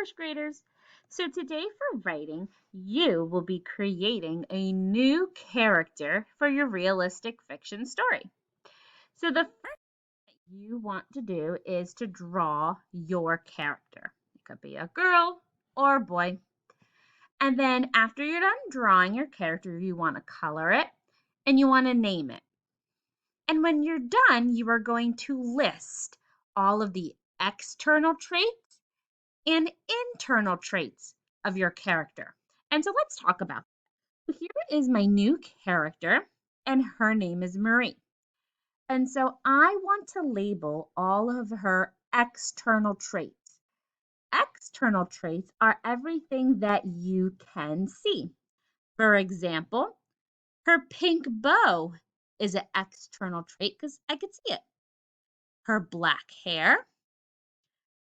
first graders. So today for writing, you will be creating a new character for your realistic fiction story. So the first thing you want to do is to draw your character. It could be a girl or a boy. And then after you're done drawing your character, you want to color it and you want to name it. And when you're done, you are going to list all of the external traits and internal traits of your character. And so let's talk about that. Here is my new character, and her name is Marie. And so I want to label all of her external traits. External traits are everything that you can see. For example, her pink bow is an external trait because I could see it. Her black hair,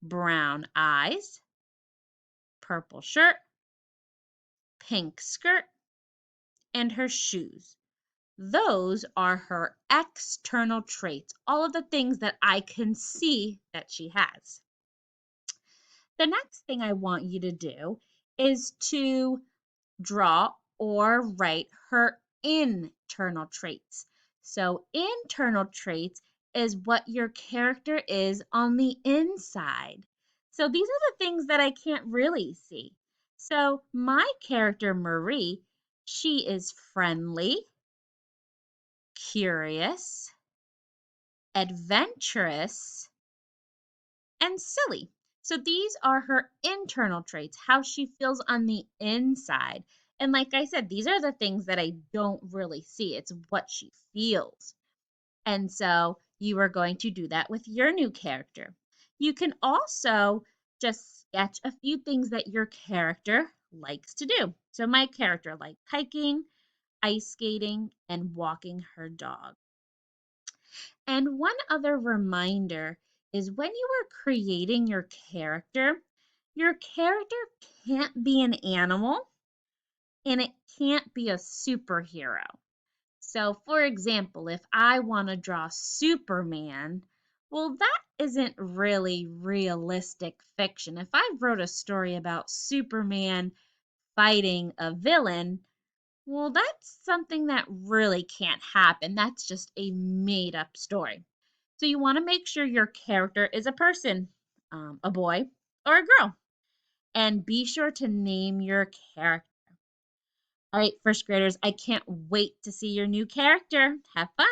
brown eyes, purple shirt, pink skirt, and her shoes. Those are her external traits, all of the things that I can see that she has. The next thing I want you to do is to draw or write her internal traits. So, internal traits is what your character is on the inside. So, these are the things that I can't really see. So, my character, Marie, she is friendly, curious, adventurous, and silly. So these are her internal traits, how she feels on the inside. And like I said, these are the things that I don't really see. It's what she feels. And so you are going to do that with your new character. You can also just sketch a few things that your character likes to do. So my character likes hiking, ice skating, and walking her dog. And one other reminder is when you are creating your character can't be an animal and it can't be a superhero. So, for example, if I want to draw Superman, well, that isn't really realistic fiction. If I wrote a story about Superman fighting a villain, well, that's something that really can't happen. That's just a made up story. So you want to make sure your character is a person, a boy or a girl, and be sure to name your character. All right, first graders, I can't wait to see your new character. Have fun.